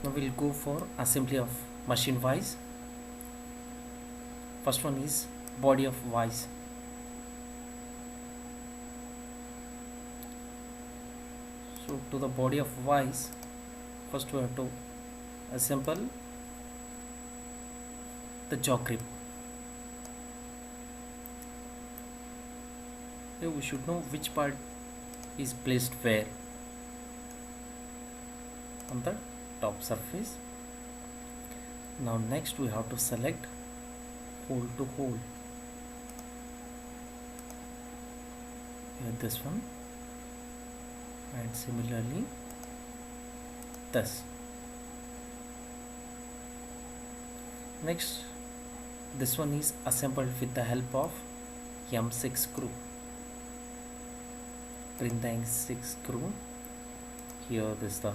Now we'll go for assembly of machine vice. First one is body of vice. So to the body of vice, first we have to assemble the jaw grip. Here we should know which part is placed where on the top surface. Now next we have to select hole to hole. Here this one, and similarly this. Next, this one is assembled with the help of M6 screw. Bring the M6 screw. Here this is the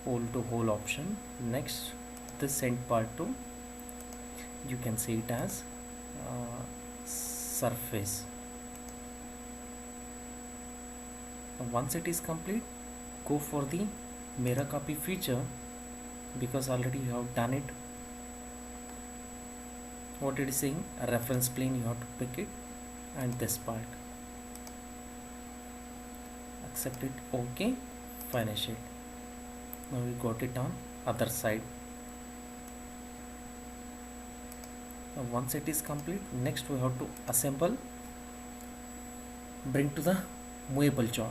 hole to hole option. Next, this end part too, you can see it as surface. Now once it is complete, go for the mirror copy feature, because already you have done it. What it is saying, a reference plane, you have to pick it, and this part, accept it, okay, finish it. Now we got it on other side. Now once it is complete, next we have to assemble, bring to the movable jaw.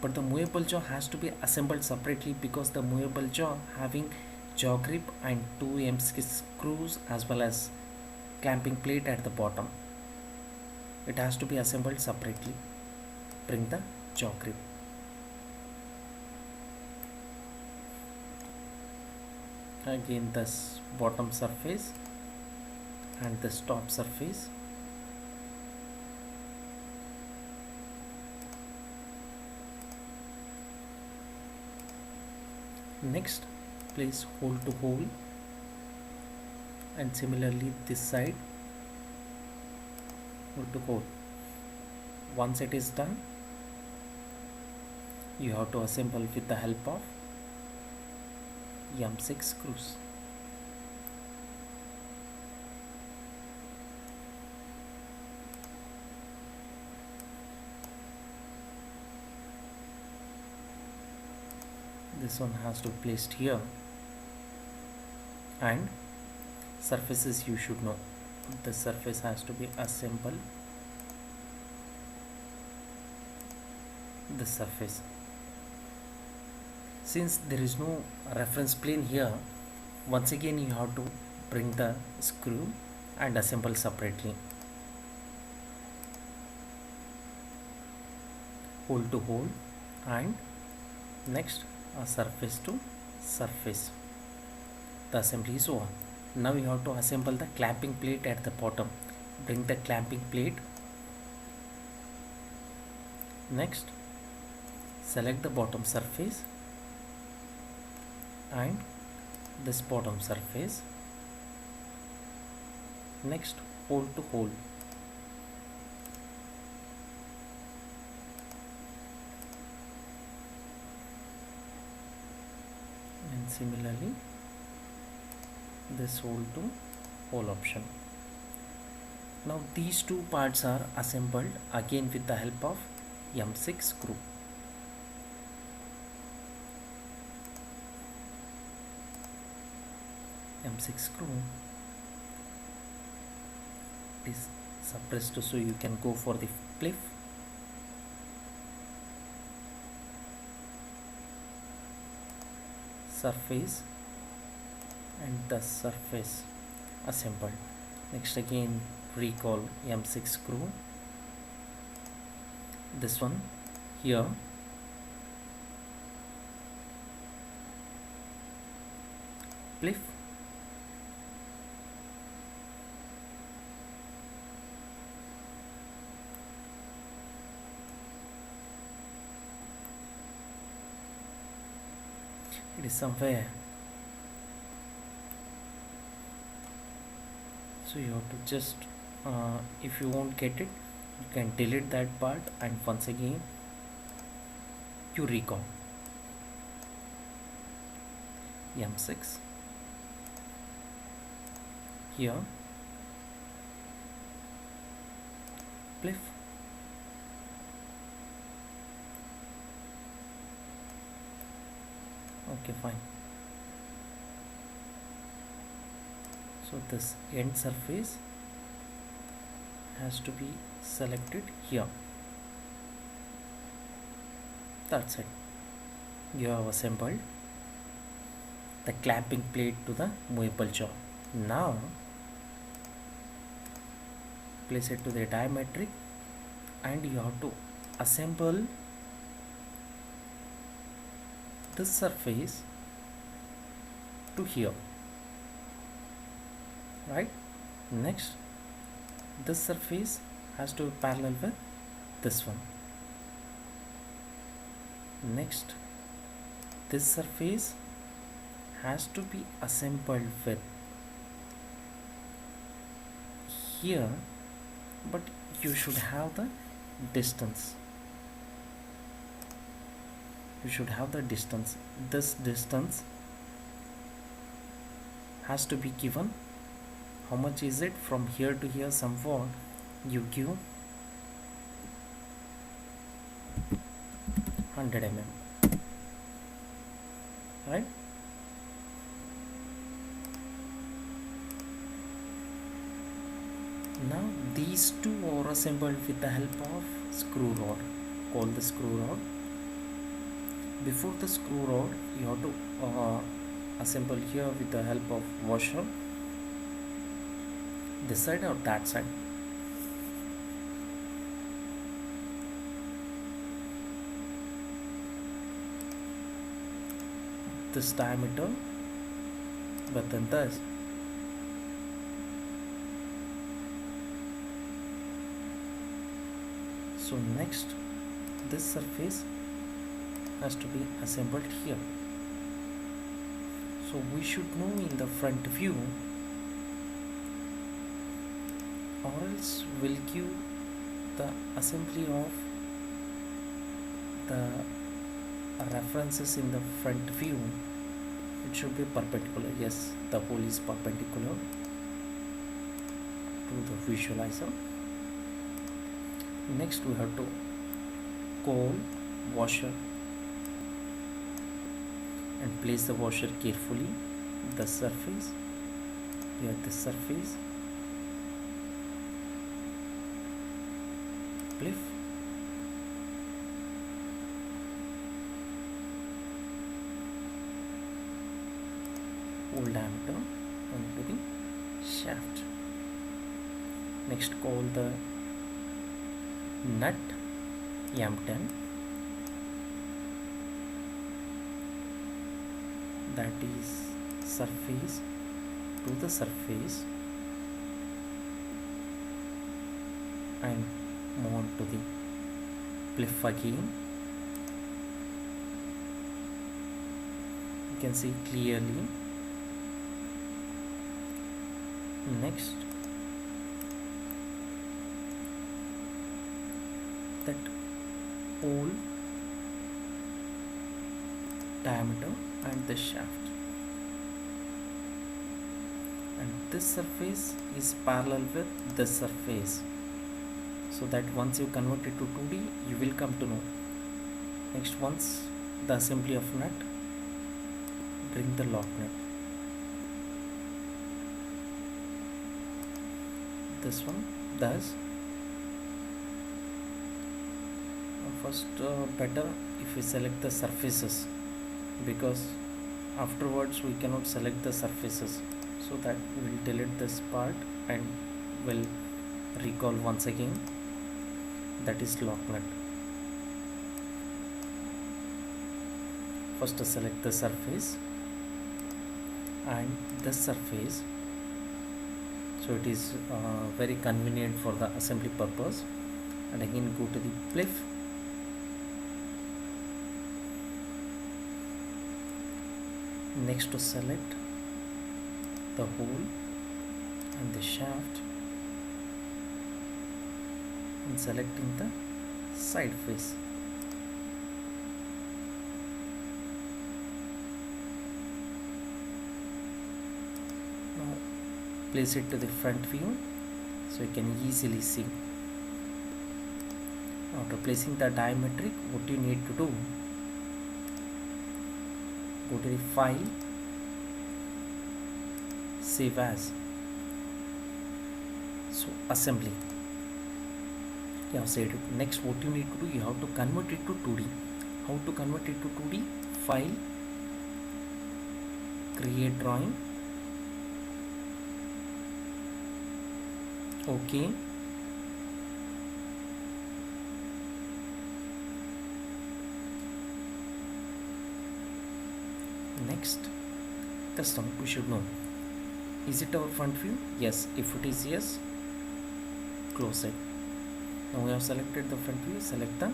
But the movable jaw has to be assembled separately, because the movable jaw having jaw grip and 2 M6 screws as well as clamping plate at the bottom. It has to be assembled separately. Bring the jaw grip. Again this bottom surface and this top surface. Next, place hole to hole, and similarly this side, hole to hole. Once it is done, you have to assemble with the help of M6 screws. This one has to be placed here, and surfaces you should know. The surface has to be assembled. The surface, since there is no reference plane here, once again you have to bring the screw and assemble separately. Hole to hole, and next a surface to surface. The assembly is over. Now you have to assemble the clamping plate at the bottom. Bring the clamping plate. Next, select the bottom surface and this bottom surface. Next, hole to hole. And similarly this hole to hole option. Now these two parts are assembled again with the help of M6 screw. M6 screw is suppressed, so you can go for the pliff. Surface and the surface assembled. Next again recall M6 screw, this one here, pliff, it is somewhere, so you have to just if you won't get it, you can delete that part and once again you recall. M6. Here pliff. Okay, fine. So this end surface has to be selected here. That's it. You have assembled the clamping plate to the movable jaw. Now place it to the diametric and you have to assemble this surface to here, right? Next, this surface has to be parallel with this one. Next, this surface has to be assembled with here, but you should have the distance. You should have the distance. This distance has to be given. How much is it from here to here? Somewhat you give 100 mm, right? Now these two are assembled with the help of screw rod, called the screw rod. Before the screw rod, you have to assemble here with the help of washer, this side or that side. This diameter within this. So next, this surface has to be assembled here. So we should know in the front view, or else we'll give the assembly of the references in the front view. It should be perpendicular. Yes, the hole is perpendicular to the visualizer. Next, we have to call washer and place the washer carefully. The surface, here the surface, pliff, hole diameter onto the shaft. Next, call the nut M10, that is surface to the surface, and move on to the pliff again. You can see clearly. Next, that hole diameter and the shaft, and this surface is parallel with this surface, so that once you convert it to 2D, you will come to know. Next, once the assembly of nut, bring the lock nut. This one does. First, better if we select the surfaces, because afterwards we cannot select the surfaces, so that we will delete this part and will recall once again. That is lock nut. First, select the surface and this surface, so it is very convenient for the assembly purpose. And again go to the pliff, next to select the hole and the shaft, and selecting the side face. place it to the front view so you can easily see. After placing the diametric, what you need to do, go to the file, save as, so assembly, you have saved it. Next what you need to do, you have to convert it to 2D. How to convert it to 2D? File, create drawing, OK. Next, custom, we should know, is it our front view? Yes. If it is yes, close it. Now we have selected the front view, select the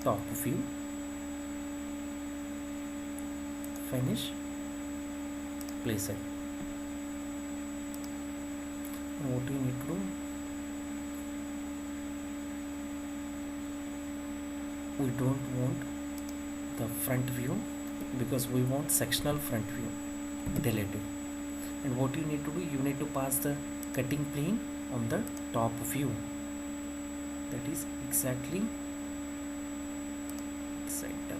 top view, finish, place it. Now what you need to do, we don't want the front view because we want sectional front view, delete it. And what you need to do, you need to pass the cutting plane on the top view, that is exactly center.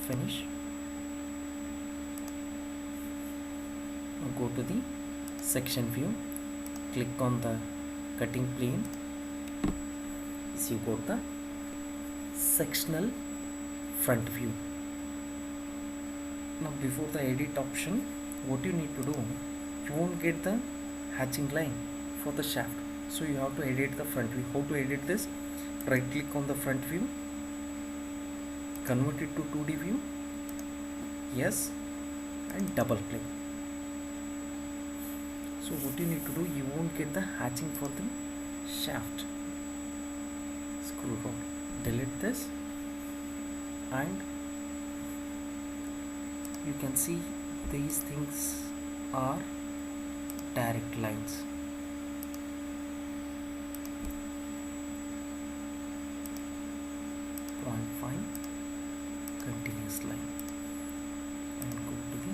Finish. Now go to the section view, click on the cutting plane, so you got the sectional front view. Now before the edit option, what you need to do, you won't get the hatching line for the shaft, so you have to edit the front view. How to edit this? Right click on the front view, convert it to 2D view, yes, and double click. So what you need to do, you won't get the hatching for the shaft. Screw down, delete this, and you can see these things are direct lines. Point 5 continuous line, and go to the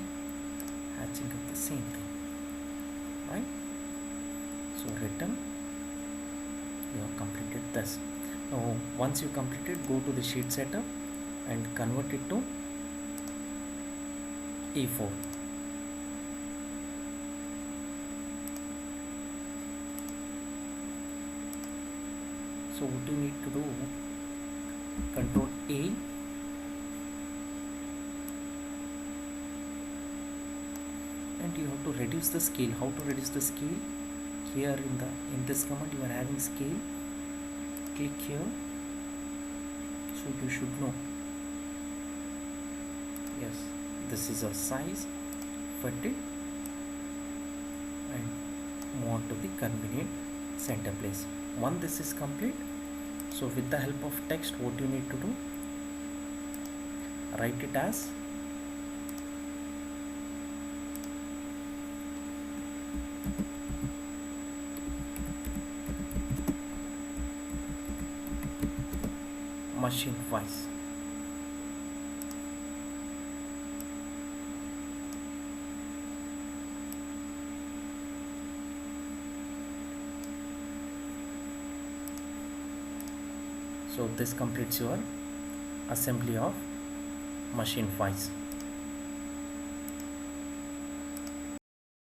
hatching of the same thing, right? So return, you have completed this. Now once you complete it, go to the sheet setup and convert it to A4. So what you need to do, Control A, and you have to reduce the scale. How to reduce the scale? Here in this command you are having scale, click here, so you should know, yes, this is our size, fit it and move on to the convenient center place. Once this is complete, so with the help of text, what you need to do, write it as machine wise. So this completes your assembly of machine wise.